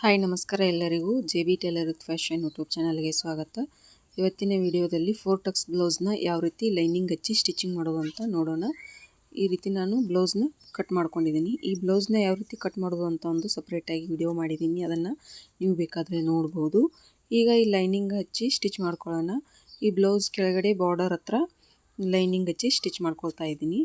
Hi ನಮಸ್ಕಾರ ಎಲ್ಲರಿಗೂ JB tailor with fashion YouTube ಚಾನಲ್ಗೆ ಸ್ವಾಗತ. ಇವತ್ತಿನ ವಿಡಿಯೋದಲ್ಲಿ 4 ಟಕ್ಸ್ ಬ್ಲೌಸ್ನ ಯಾವ ರೀತಿ ಲೈನಿಂಗ್ ಹಚ್ಚಿ ಸ್ಟಿಚಿಂಗ್ ಮಾಡೋದು ಅಂತ ನೋಡೋಣ. ಈ ರೀತಿ ನಾನು ಬ್ಲೌಸ್ನ ಕಟ್ ಮಾಡ್ಕೊಂಡಿದ್ದೀನಿ. ಈ ಬ್ಲೌಸ್ನ ಯಾವ ರೀತಿ ಕಟ್ ಮಾಡೋದು ಅಂತ ಒಂದು ಸಪ್ರೇಟಾಗಿ ವಿಡಿಯೋ ಮಾಡಿದ್ದೀನಿ, ಅದನ್ನು ನೀವು ಬೇಕಾದರೆ ನೋಡ್ಬೋದು. ಈಗ ಈ ಲೈನಿಂಗ್ ಹಚ್ಚಿ ಸ್ಟಿಚ್ ಮಾಡ್ಕೊಳ್ಳೋಣ. ಈ ಬ್ಲೌಸ್ ಕೆಳಗಡೆ ಬಾರ್ಡರ್ ಹತ್ರ ಲೈನಿಂಗ್ ಹಚ್ಚಿ ಸ್ಟಿಚ್ ಮಾಡ್ಕೊಳ್ತಾ ಇದ್ದೀನಿ.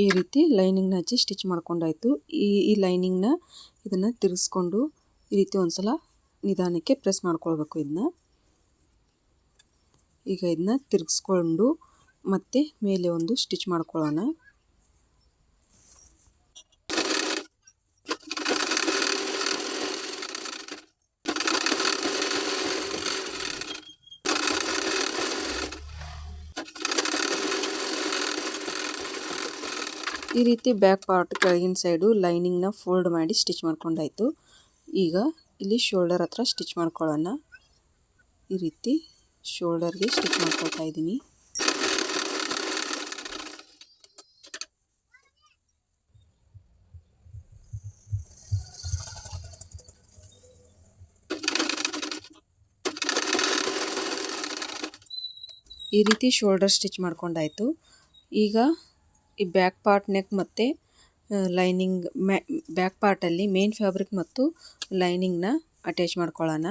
ಈ ರೀತಿ ಲೈನಿಂಗ್ನ ಹಚ್ಚಿ ಸ್ಟಿಚ್ ಮಾಡ್ಕೊಂಡಾಯಿತು. ಈ ಲೈನಿಂಗ್ನ ಇದನ್ನು ತಿರ್ಗಿಸ್ಕೊಂಡು ಈ ರೀತಿ ಒಂದ್ಸಲ ನಿಧಾನಕ್ಕೆ ಪ್ರೆಸ್ ಮಾಡ್ಕೊಳ್ಬೇಕು. ಈಗ ಇದನ್ನ ತಿರ್ಗಿಸ್ಕೊಂಡು ಮತ್ತೆ ಮೇಲೆ ಒಂದು ಸ್ಟಿಚ್ ಮಾಡ್ಕೊಳ್ಳೋಣ. ಈ ರೀತಿ ಬ್ಯಾಕ್ ಪಾರ್ಟ್ ಕೆಳಗಿನ ಸೈಡು ಲೈನಿಂಗ್ನ ಫೋಲ್ಡ್ ಮಾಡಿ ಸ್ಟಿಚ್ ಮಾಡ್ಕೊಂಡಾಯಿತು. ಈಗ ಇಲ್ಲಿ ಶೋಲ್ಡರ್ ಹತ್ರ ಸ್ಟಿಚ್ ಮಾಡ್ಕೊಳ್ಳೋಣ. ಈ ರೀತಿ ಶೋಲ್ಡರ್ಗೆ ಸ್ಟಿಚ್ ಮಾಡ್ಕೊಳ್ತಾ ಇದ್ದೀನಿ. ಈ ರೀತಿ ಶೋಲ್ಡರ್ ಸ್ಟಿಚ್ ಮಾಡ್ಕೊಂಡಾಯಿತು. ಈಗ ಈ ಬ್ಯಾಕ್ ಪಾರ್ಟ್ ನೆಕ್ ಮತ್ತು ಲೈನಿಂಗ್ ಬ್ಯಾಕ್ ಪಾರ್ಟಲ್ಲಿ ಮೇನ್ ಫ್ಯಾಬ್ರಿಕ್ ಮತ್ತು ಲೈನಿಂಗ್ನ ಅಟ್ಯಾಚ್ ಮಾಡ್ಕೊಳ್ಳೋಣ.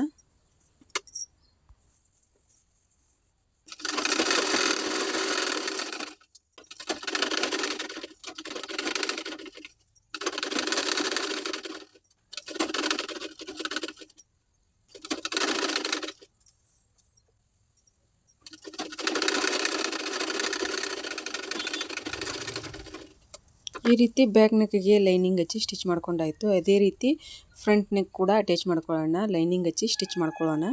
ಈ ರೀತಿ ಬ್ಯಾಕ್ ನೆಕ್ಗೆ ಲೈನಿಂಗ್ ಹಚ್ಚಿ ಸ್ಟಿಚ್ ಮಾಡ್ಕೊಂಡಾಯಿತು. ಅದೇ ರೀತಿ ಫ್ರಂಟ್ ನೆಕ್ ಕೂಡ ಅಟ್ಯಾಚ್ ಮಾಡ್ಕೊಳ್ಳೋಣ. ಲೈನಿಂಗ್ ಹಚ್ಚಿ ಸ್ಟಿಚ್ ಮಾಡ್ಕೊಳ್ಳೋಣ.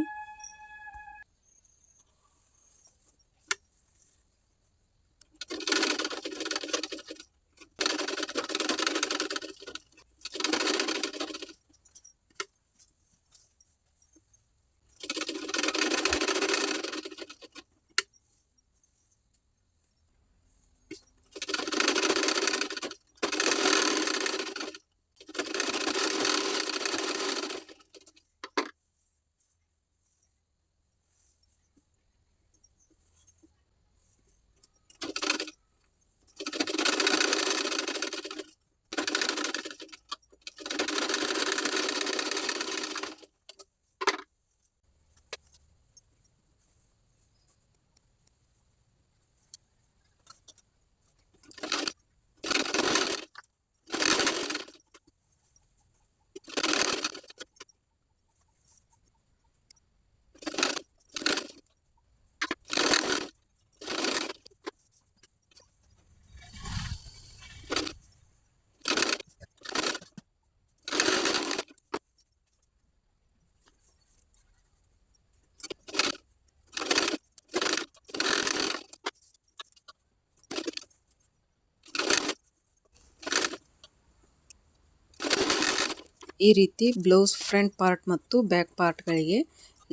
ಈ ರೀತಿ ಬ್ಲೌಸ್ ಫ್ರಂಟ್ ಪಾರ್ಟ್ ಮತ್ತು ಬ್ಯಾಕ್ ಪಾರ್ಟ್ಗಳಿಗೆ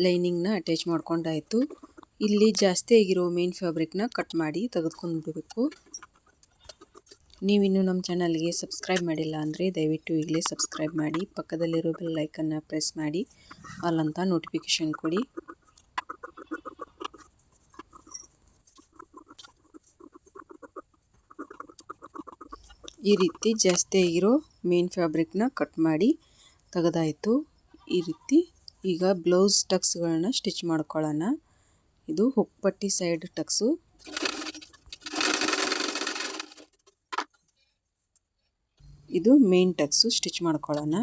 ಲೈನಿಂಗ್ನ ಅಟ್ಯಾಚ್ ಮಾಡ್ಕೊಂಡಾಯಿತು. ಇಲ್ಲಿ ಜಾಸ್ತಿ ಆಗಿರೋ ಮೇನ್ ಫ್ಯಾಬ್ರಿಕ್ನ ಕಟ್ ಮಾಡಿ ತೆಗೆದುಕೊಂಡು ಬಿಡಬೇಕು. ನೀವಿನ್ನೂ ನಮ್ಮ ಚಾನಲ್ಗೆ ಸಬ್ಸ್ಕ್ರೈಬ್ ಮಾಡಿಲ್ಲ ಅಂದರೆ ದಯವಿಟ್ಟು ಈಗಲೇ ಸಬ್ಸ್ಕ್ರೈಬ್ ಮಾಡಿ, ಪಕ್ಕದಲ್ಲಿರೋ ಬೆಲ್ ಐಕನ್ನ ಪ್ರೆಸ್ ಮಾಡಿ ಆಲ್ ಅಂತ ನೋಟಿಫಿಕೇಷನ್ ಕೊಡಿ. ಈ ರೀತಿ ಜಾಸ್ತಿ ಆಗಿರೋ ಮೇನ್ ಫ್ಯಾಬ್ರಿಕ್ನ ಕಟ್ ಮಾಡಿ ತೆಗೆದಾಯಿತು. ಈ ರೀತಿ ಈಗ ಬ್ಲೌಸ್ ಟಕ್ಸ್ಗಳನ್ನ ಸ್ಟಿಚ್ ಮಾಡ್ಕೊಳ್ಳೋಣ. ಇದು ಹುಕ್ಪಟ್ಟಿ ಸೈಡ್ ಟಕ್ಸು. ಇದು ಮೇನ್ ಟಕ್ಸು ಸ್ಟಿಚ್ ಮಾಡ್ಕೊಳ್ಳೋಣ.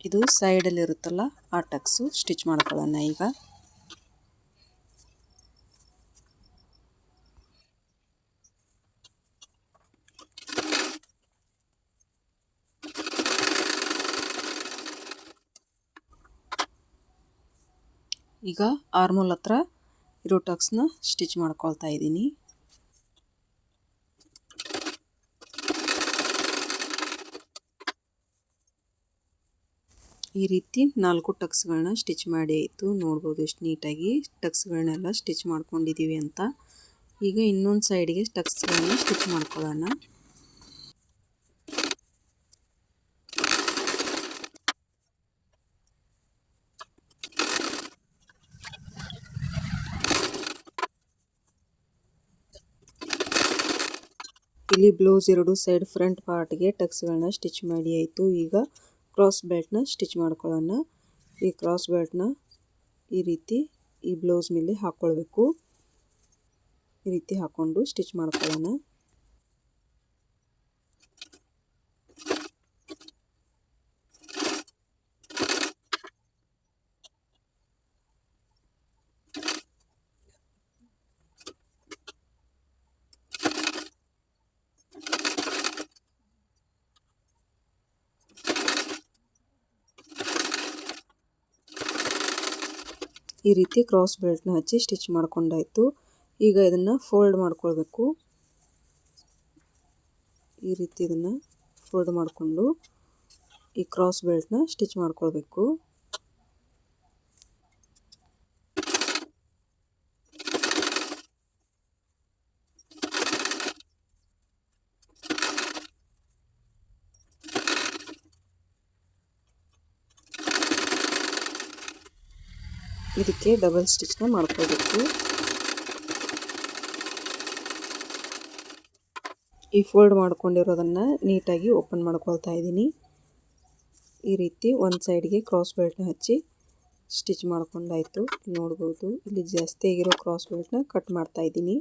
ಇದು ಸೈಡಲ್ಲಿ ಇರುತ್ತಲ್ಲ ಆ ಟಕ್ಸು ಸ್ಟಿಚ್ ಮಾಡ್ಕೊಳ್ಳೋಣ. ಈಗ ಈಗ ಆರ್ಮೋಲ್ ಹತ್ರ ಇರೋ ಟಕ್ಸ್ನ ಸ್ಟಿಚ್ ಮಾಡ್ಕೊಳ್ತಾ ಇದ್ದೀನಿ. ಈ ರೀತಿ 4 ಟಕ್ಸ್ಗಳನ್ನ ಸ್ಟಿಚ್ ಮಾಡಿ ಆಯಿತು. ನೋಡ್ಬೋದು ಎಷ್ಟು ನೀಟಾಗಿ ಟಕ್ಸ್ಗಳನ್ನೆಲ್ಲ ಸ್ಟಿಚ್ ಮಾಡ್ಕೊಂಡಿದ್ದೀವಿ ಅಂತ. ಈಗ ಇನ್ನೊಂದು ಸೈಡ್ಗೆ ಟಕ್ಸ್ಗಳನ್ನ ಸ್ಟಿಚ್ ಮಾಡ್ಕೊಳ್ಳೋಣ. ಇಲ್ಲಿ ಬ್ಲೌಸ್ ಎರಡು ಸೈಡ್ ಫ್ರಂಟ್ ಪಾರ್ಟ್ಗೆ ಟಕ್ಸ್ಗಳನ್ನ ಸ್ಟಿಚ್ ಮಾಡಿ ಆಯಿತು. ಈಗ ಕ್ರಾಸ್ ಬೆಲ್ಟ್ನ ಸ್ಟಿಚ್ ಮಾಡ್ಕೊಳ್ಳೋಣ. ಈ ಕ್ರಾಸ್ ಬೆಲ್ಟ್ನ ಈ ರೀತಿ ಈ ಬ್ಲೌಸ್ ಮೇಲೆ ಹಾಕ್ಕೊಳ್ಬೇಕು. ಈ ರೀತಿ ಹಾಕ್ಕೊಂಡು ಸ್ಟಿಚ್ ಮಾಡ್ಕೊಳ್ಳೋಣ. ಈ ರೀತಿ ಕ್ರಾಸ್ ಬೆಲ್ಟ್ನ ಹಚ್ಚಿ ಸ್ಟಿಚ್ ಮಾಡ್ಕೊಂಡಾಯಿತು. ಈಗ ಇದನ್ನು ಫೋಲ್ಡ್ ಮಾಡ್ಕೊಳ್ಬೇಕು. ಈ ರೀತಿ ಇದನ್ನು ಫೋಲ್ಡ್ ಮಾಡಿಕೊಂಡು ಈ ಕ್ರಾಸ್ ಬೆಲ್ಟ್ನ ಸ್ಟಿಚ್ ಮಾಡ್ಕೊಳ್ಬೇಕು. ಇದಕ್ಕೆ ಡಬಲ್ ಸ್ಟಿಚ್ನ ಮಾಡ್ಕೊಳ್ಬೇಕು. ಈ ಫೋಲ್ಡ್ ಮಾಡ್ಕೊಂಡಿರೋದನ್ನು ನೀಟಾಗಿ ಓಪನ್ ಮಾಡ್ಕೊಳ್ತಾ ಇದ್ದೀನಿ. ಈ ರೀತಿ ಒಂದು ಸೈಡ್ಗೆ ಕ್ರಾಸ್ ಬೆಲ್ಟ್ನ ಹಚ್ಚಿ ಸ್ಟಿಚ್ ಮಾಡ್ಕೊಂಡಾಯಿತು. ನೋಡ್ಬೋದು ಇಲ್ಲಿ ಜಾಸ್ತಿ ಆಗಿರೋ ಕ್ರಾಸ್ ಬೆಲ್ಟ್ನ ಕಟ್ ಮಾಡ್ತಾ ಇದ್ದೀನಿ.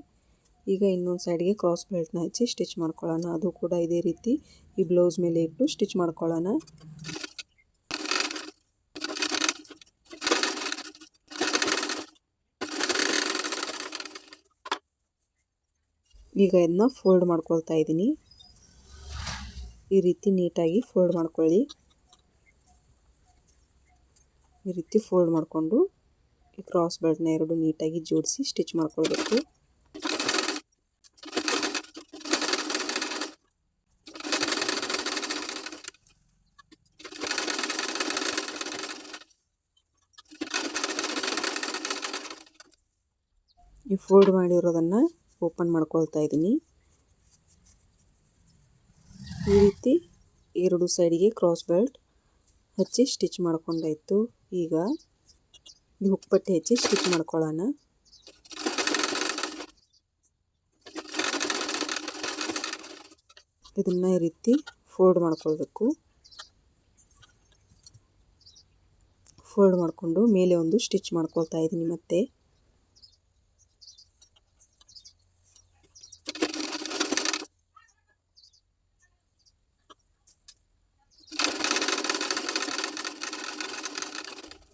ಈಗ ಇನ್ನೊಂದು ಸೈಡ್ಗೆ ಕ್ರಾಸ್ ಬೆಲ್ಟ್ನ ಹಚ್ಚಿ ಸ್ಟಿಚ್ ಮಾಡ್ಕೊಳ್ಳೋಣ. ಅದು ಕೂಡ ಇದೇ ರೀತಿ ಈ ಬ್ಲೌಸ್ ಮೇಲೆ ಇಟ್ಟು ಸ್ಟಿಚ್ ಮಾಡ್ಕೊಳ್ಳೋಣ. ಈಗ ಇದನ್ನ ಫೋಲ್ಡ್ ಮಾಡ್ಕೊಳ್ತಾ ಇದ್ದೀನಿ. ಈ ರೀತಿ ನೀಟಾಗಿ ಫೋಲ್ಡ್ ಮಾಡ್ಕೊಳ್ಳಿ. ಈ ರೀತಿ ಫೋಲ್ಡ್ ಮಾಡಿಕೊಂಡು ಈ ಕ್ರಾಸ್ ಬೆಲ್ಟ್ನ ಎರಡು ನೀಟಾಗಿ ಜೋಡಿಸಿ ಸ್ಟಿಚ್ ಮಾಡ್ಕೊಳ್ಬೇಕು. ಈ ಫೋಲ್ಡ್ ಮಾಡಿರೋದನ್ನು ಓಪನ್ ಮಾಡ್ಕೊಳ್ತಾ ಇದ್ದೀನಿ. ಈ ರೀತಿ ಎರಡು ಸೈಡಿಗೆ ಕ್ರಾಸ್ ಬೆಲ್ಟ್ ಹಚ್ಚಿ ಸ್ಟಿಚ್ ಮಾಡ್ಕೊಂಡಾಯಿತು. ಈಗ ಈ ಹುಕ್ಪಟ್ಟಿ ಹಚ್ಚಿ ಸ್ಟಿಚ್ ಮಾಡ್ಕೊಳ್ಳೋಣ. ಇದನ್ನು ಈ ರೀತಿ ಫೋಲ್ಡ್ ಮಾಡ್ಕೊಳ್ಬೇಕು. ಫೋಲ್ಡ್ ಮಾಡಿಕೊಂಡು ಮೇಲೆ ಒಂದು ಸ್ಟಿಚ್ ಮಾಡ್ಕೊಳ್ತಾ ಇದ್ದೀನಿ. ಮತ್ತೆ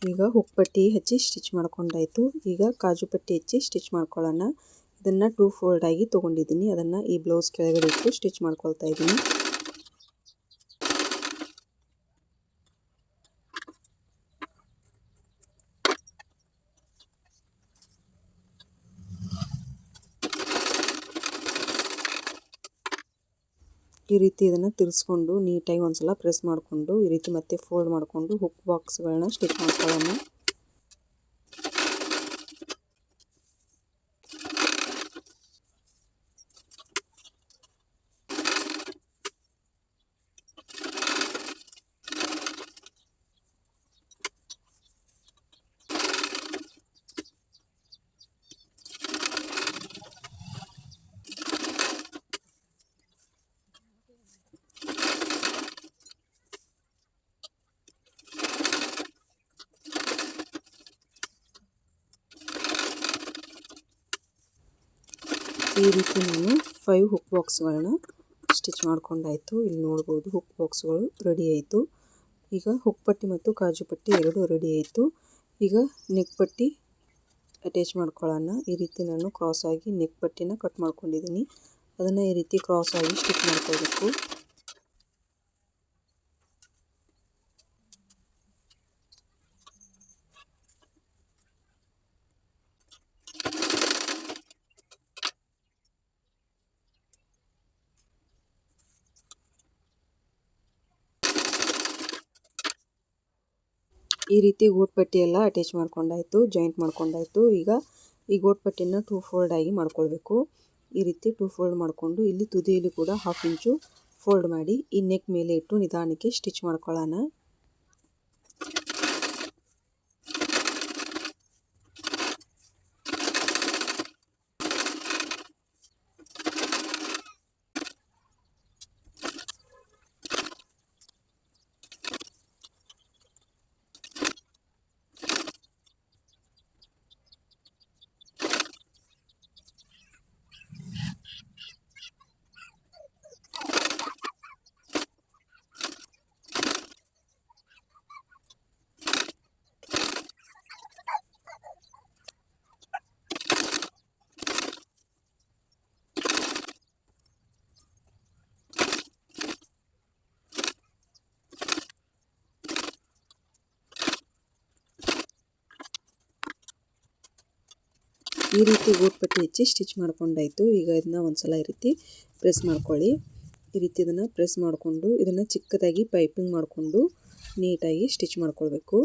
ಈಗ ಹುಕ್ಪಟ್ಟಿ ಹಚ್ಚಿ ಸ್ಟಿಚ್ ಮಾಡ್ಕೊಂಡಾಯಿತು. ಈಗ ಕಾಜು ಪಟ್ಟಿ ಹಚ್ಚಿ ಸ್ಟಿಚ್ ಮಾಡ್ಕೊಳ್ಳೋಣ. ಇದನ್ನು 2 ಫೋಲ್ಡ್ ಆಗಿ ತೊಗೊಂಡಿದ್ದೀನಿ. ಅದನ್ನು ಈ ಬ್ಲೌಸ್ ಕೆಳಗಡೆ ಇಟ್ಟು ಸ್ಟಿಚ್ ಮಾಡ್ಕೊಳ್ತಾ ಇದ್ದೀನಿ. ಈ ರೀತಿ ಇದನ್ನು ತಿರ್ಸ್ಕೊಂಡು ನೀಟಾಗಿ ಒಂದ್ಸಲ ಪ್ರೆಸ್ ಮಾಡಿಕೊಂಡು ಈ ರೀತಿ ಮತ್ತೆ ಫೋಲ್ಡ್ ಮಾಡಿಕೊಂಡು ಹುಕ್ ಬಾಕ್ಸ್ಗಳನ್ನ ಸ್ಟಿಚ್ ಮಾಡ್ಕೊಳ್ಳೋಣ. ಈ ರೀತಿ ನಾನು 5 ಹುಕ್ ಬಾಕ್ಸ್ಗಳನ್ನ ಸ್ಟಿಚ್ ಮಾಡ್ಕೊಂಡಾಯಿತು. ಇಲ್ಲಿ ನೋಡ್ಬೋದು ಹುಕ್ ಬಾಕ್ಸ್ಗಳು ರೆಡಿ ಆಯಿತು. ಈಗ ಹುಕ್ ಪಟ್ಟಿ ಮತ್ತು ಕಾಜು ಪಟ್ಟಿ ಎರಡು ರೆಡಿ ಆಯಿತು. ಈಗ ನೆಕ್ ಪಟ್ಟಿ ಅಟ್ಯಾಚ್ ಮಾಡ್ಕೊಳ್ಳೋಣ. ಈ ರೀತಿ ನಾನು ಕ್ರಾಸ್ ಆಗಿ ನೆಕ್ ಪಟ್ಟಿನ ಕಟ್ ಮಾಡ್ಕೊಂಡಿದ್ದೀನಿ. ಅದನ್ನು ಈ ರೀತಿ ಕ್ರಾಸ್ ಆಗಿ ಸ್ಟಿಚ್ ಮಾಡ್ಕೊಳ್ಬೇಕು. ಈ ರೀತಿ ಗೋಟ್ಪಟ್ಟಿ ಎಲ್ಲ ಅಟ್ಯಾಚ್ ಮಾಡ್ಕೊಂಡಾಯಿತು, ಜಾಯಿಂಟ್ ಮಾಡ್ಕೊಂಡಾಯಿತು. ಈಗ ಈ ಗೋಟ್ಪಟ್ಟಿನ 2 ಫೋಲ್ಡ್ ಆಗಿ ಮಾಡ್ಕೊಳ್ಬೇಕು. ಈ ರೀತಿ 2 ಫೋಲ್ಡ್ ಮಾಡಿಕೊಂಡು ಇಲ್ಲಿ ತುದಿಯಲ್ಲಿ ಕೂಡ 1/2 ಇಂಚು ಫೋಲ್ಡ್ ಮಾಡಿ ಈ ನೆಕ್ ಮೇಲೆ ಇಟ್ಟು ನಿಧಾನಕ್ಕೆ ಸ್ಟಿಚ್ ಮಾಡ್ಕೊಳ್ಳೋಣ. ಈ ರೀತಿ ಗೋಟ್ಪಟ್ಟಿ ಹಚ್ಚಿ ಸ್ಟಿಚ್ ಮಾಡ್ಕೊಂಡಾಯಿತು. ಈಗ ಇದನ್ನ ಒಂದ್ಸಲ ಈ ರೀತಿ ಪ್ರೆಸ್ ಮಾಡ್ಕೊಳ್ಳಿ. ಈ ರೀತಿ ಇದನ್ನು ಪ್ರೆಸ್ ಮಾಡಿಕೊಂಡು ಇದನ್ನು ಚಿಕ್ಕದಾಗಿ ಪೈಪಿಂಗ್ ಮಾಡಿಕೊಂಡು ನೀಟಾಗಿ ಸ್ಟಿಚ್ ಮಾಡ್ಕೊಳ್ಬೇಕು.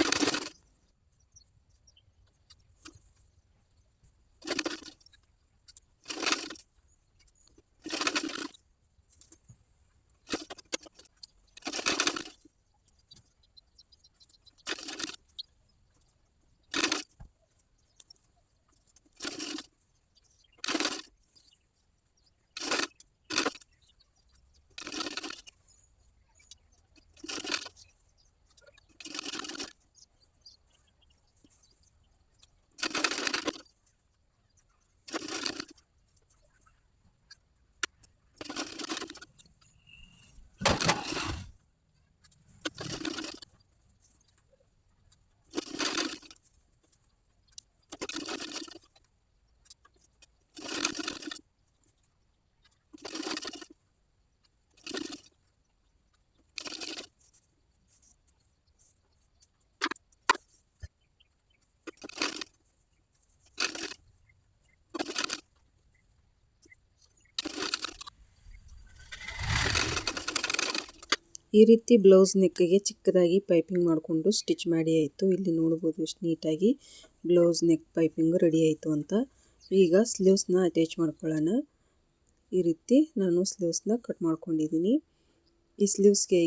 ಈ ರೀತಿ ಬ್ಲೌಸ್ ನೆಕ್ಕಿಗೆ ಚಿಕ್ಕದಾಗಿ ಪೈಪಿಂಗ್ ಮಾಡಿಕೊಂಡು ಸ್ಟಿಚ್ ಮಾಡಿ ಆಯಿತು. ಇಲ್ಲಿ ನೋಡ್ಬೋದು ಎಷ್ಟು ನೀಟಾಗಿ ಬ್ಲೌಸ್ ನೆಕ್ ಪೈಪಿಂಗ್ ರೆಡಿ ಆಯಿತು ಅಂತ. ಈಗ ಸ್ಲೀವ್ಸ್ನ ಅಟ್ಯಾಚ್ ಮಾಡ್ಕೊಳ್ಳೋಣ. ಈ ರೀತಿ ನಾನು ಸ್ಲೀವ್ಸ್ನ ಕಟ್ ಮಾಡ್ಕೊಂಡಿದ್ದೀನಿ. ಈ ಸ್ಲೀವ್ಸ್ಗೆ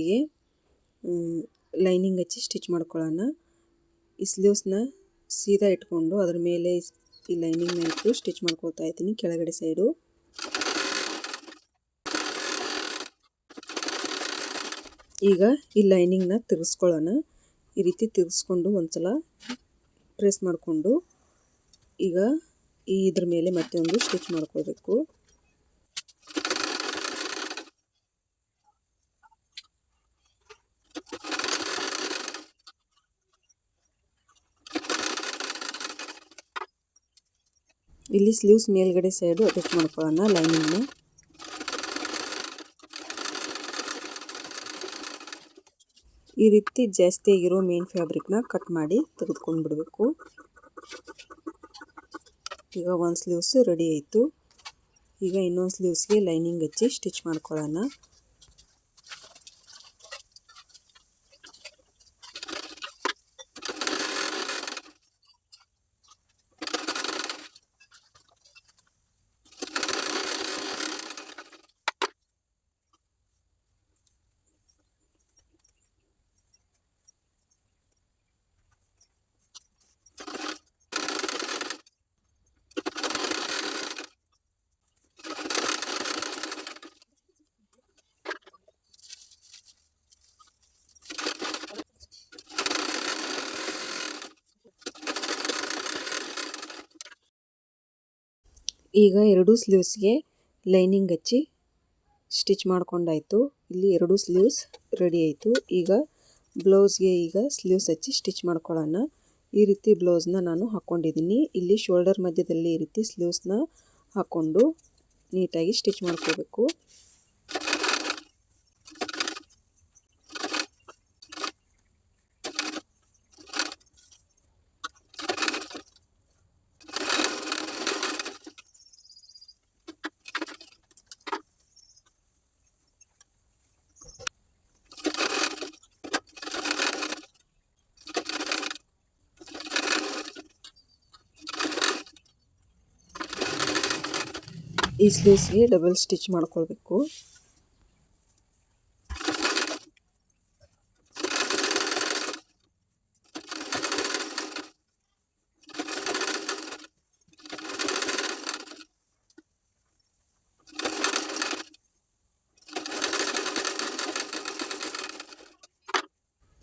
ಲೈನಿಂಗ್ ಹಚ್ಚಿ ಸ್ಟಿಚ್ ಮಾಡ್ಕೊಳ್ಳೋಣ. ಈ ಸ್ಲೀವ್ಸ್ನ ಸೀದಾ ಇಟ್ಕೊಂಡು ಅದರ ಮೇಲೆ ಈ ಲೈನಿಂಗ್ನ ಇಟ್ಟು ಸ್ಟಿಚ್ ಮಾಡ್ಕೊಳ್ತಾ ಇದ್ದೀನಿ ಕೆಳಗಡೆ ಸೈಡು. ಈಗ ಈ ಲೈನಿಂಗ್ನ ತಿರ್ಗಿಸ್ಕೊಳ್ಳೋಣ. ಈ ರೀತಿ ತಿರ್ಗಿಸ್ಕೊಂಡು ಒಂದ್ಸಲ ಪ್ರೆಸ್ ಮಾಡಿಕೊಂಡು ಈಗ ಇದ್ರ ಮೇಲೆ ಮತ್ತೆ ಒಂದು ಸ್ಟಿಚ್ ಮಾಡ್ಕೊಳ್ಬೇಕು. ಇಲ್ಲಿ ಸ್ಲೀವ್ಸ್ ಮೇಲ್ಗಡೆ ಸೈಡು ಅಟ್ಯಾಚ್ ಮಾಡ್ಕೊಳ್ಳೋಣ ಲೈನಿಂಗ್ನ. ಈ ರೀತಿ ಜಾಸ್ತಿ ಆಗಿರೋ ಮೇನ್ ಫ್ಯಾಬ್ರಿಕ್ನ ಕಟ್ ಮಾಡಿ ತೆಗೆದುಕೊಂಡು ಬಿಡಬೇಕು. ಈಗ ಒಂದು ಸ್ಲೀವ್ಸ್ ರೆಡಿ ಆಯಿತು. ಈಗ ಇನ್ನೊಂದು ಸ್ಲೀವ್ಸ್ಗೆ ಲೈನಿಂಗ್ ಹಚ್ಚಿ ಸ್ಟಿಚ್ ಮಾಡ್ಕೊಳ್ಳೋಣ. ಈಗ ಎರಡು ಸ್ಲೀವ್ಸ್ಗೆ ಲೈನಿಂಗ್ ಹಚ್ಚಿ ಸ್ಟಿಚ್ ಮಾಡ್ಕೊಂಡಾಯಿತು. ಇಲ್ಲಿ ಎರಡು ಸ್ಲೀವ್ಸ್ ರೆಡಿ ಆಯಿತು. ಈಗ ಬ್ಲೌಸ್ಗೆ ಈಗ ಸ್ಲೀವ್ಸ್ ಹಚ್ಚಿ ಸ್ಟಿಚ್ ಮಾಡ್ಕೊಳ್ಳೋಣ. ಈ ರೀತಿ ಬ್ಲೌಸ್ನ ನಾನು ಹಾಕ್ಕೊಂಡಿದ್ದೀನಿ. ಇಲ್ಲಿ ಶೋಲ್ಡರ್ ಮಧ್ಯದಲ್ಲಿ ಈ ರೀತಿ ಸ್ಲೀವ್ಸ್ನ ಹಾಕ್ಕೊಂಡು ನೀಟಾಗಿ ಸ್ಟಿಚ್ ಮಾಡ್ಕೋಬೇಕು. ಈ ಸ್ಲೀವ್ಸ್ಗೆ ಡಬಲ್ ಸ್ಟಿಚ್ ಮಾಡ್ಕೊಳ್ಬೇಕು.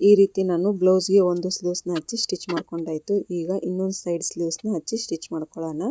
ಈ ರೀತಿ ನಾನು ಬ್ಲೌಸ್ಗೆ ಒಂದು ಸ್ಲೀವ್ಸ್ನ ಹಚ್ಚಿ ಸ್ಟಿಚ್ ಮಾಡ್ಕೊಂಡಾಯಿತು. ಈಗ ಇನ್ನೊಂದು ಸೈಡ್ ಸ್ಲೀವ್ಸ್ನ ಹಚ್ಚಿ ಸ್ಟಿಚ್ ಮಾಡ್ಕೊಳ್ಳೋಣ.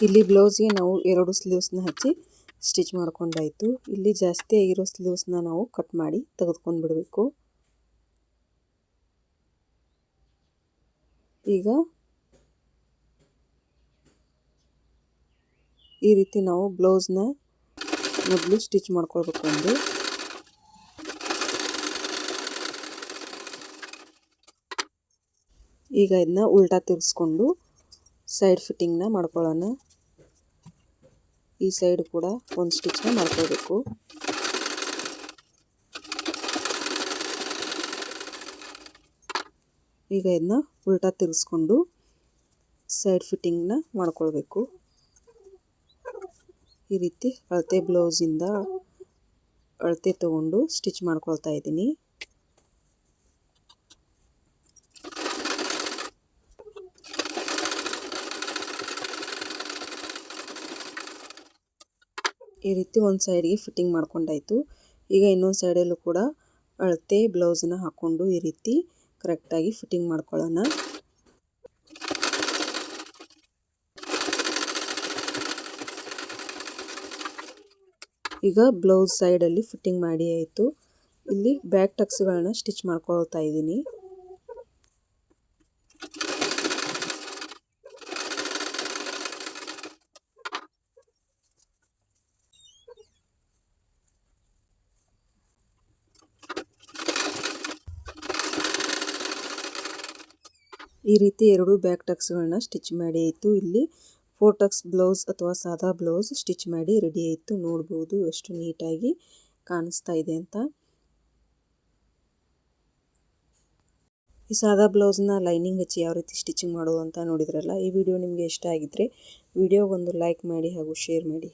ಇಲ್ಲಿ ಬ್ಲೌಸ್ಗೆ ನಾವು 2 ಸ್ಲೀವ್ಸ್ನ ಹಚ್ಚಿ ಸ್ಟಿಚ್ ಮಾಡ್ಕೊಂಡಾಯಿತು. ಇಲ್ಲಿ ಜಾಸ್ತಿ ಆಗಿರೋ ಸ್ಲೀವ್ಸ್ನ ನಾವು ಕಟ್ ಮಾಡಿ ತೆಗೆದುಕೊಂಡು ಬಿಡಬೇಕು. ಈಗ ಈ ರೀತಿ ನಾವು ಬ್ಲೌಸ್ನ ಮೊದಲು ಸ್ಟಿಚ್ ಮಾಡ್ಕೊಳ್ಬೇಕು. ಈಗ ಇದನ್ನ ಉಲ್ಟಾ ತಿರ್ಸ್ಕೊಂಡು ಸೈಡ್ ಫಿಟ್ಟಿಂಗ್ನ ಮಾಡ್ಕೊಳ್ಳೋಣ. ಈ ಸೈಡ್ ಕೂಡ ಒಂದು ಸ್ಟಿಚ್ನ ಮಾಡ್ಕೊಳ್ಬೇಕು. ಈಗ ಇದನ್ನ ಉಲ್ಟಾ ತಿರ್ಸ್ಕೊಂಡು ಸೈಡ್ ಫಿಟ್ಟಿಂಗ್ನ ಮಾಡ್ಕೊಳ್ಬೇಕು. ಈ ರೀತಿ ಅಳತೆ ಬ್ಲೌಸಿಂದ ಅಳತೆ ತಗೊಂಡು ಸ್ಟಿಚ್ ಮಾಡ್ಕೊಳ್ತಾ ಇದ್ದೀನಿ. ಈ ರೀತಿ ಒಂದು ಸೈಡ್ಗೆ ಫಿಟ್ಟಿಂಗ್ ಮಾಡ್ಕೊಂಡಾಯಿತು. ಈಗ ಇನ್ನೊಂದು ಸೈಡಲ್ಲೂ ಕೂಡ ಅಳತೆ ಬ್ಲೌಸನ್ನ ಹಾಕ್ಕೊಂಡು ಈ ರೀತಿ ಕರೆಕ್ಟಾಗಿ ಫಿಟ್ಟಿಂಗ್ ಮಾಡ್ಕೊಳ್ಳೋಣ. ಈಗ ಬ್ಲೌಸ್ ಸೈಡಲ್ಲಿ ಫಿಟ್ಟಿಂಗ್ ಮಾಡಿ ಆಯಿತು. ಇಲ್ಲಿ ಬ್ಯಾಕ್ ಟಕ್ಸ್ಗಳನ್ನ ಸ್ಟಿಚ್ ಮಾಡ್ಕೊಳ್ತಾ ಇದ್ದೀನಿ. ಈ ರೀತಿ 2 ಬ್ಯಾಕ್ ಟಕ್ಸ್ಗಳನ್ನ ಸ್ಟಿಚ್ ಮಾಡಿ ಆಯಿತು. ಇಲ್ಲಿ 4 ಟಕ್ಸ್ ಬ್ಲೌಸ್ ಅಥವಾ ಸಾದಾ ಬ್ಲೌಸ್ ಸ್ಟಿಚ್ ಮಾಡಿ ರೆಡಿ ಆಯಿತು. ನೋಡ್ಬೋದು ಎಷ್ಟು ನೀಟಾಗಿ ಕಾಣಿಸ್ತಾ ಇದೆ ಅಂತ. ಈ ಸಾದಾ ಬ್ಲೌಸ್ನ ಲೈನಿಂಗ್ ಹಚ್ಚಿ ಯಾವ ರೀತಿ ಸ್ಟಿಚಿಂಗ್ ಮಾಡೋದು ಅಂತ ನೋಡಿದ್ರಲ್ಲ. ಈ ವಿಡಿಯೋ ನಿಮಗೆ ಇಷ್ಟ ಆಗಿದ್ದರೆ ವಿಡಿಯೋಗೊಂದು ಲೈಕ್ ಮಾಡಿ ಹಾಗೂ ಶೇರ್ ಮಾಡಿ.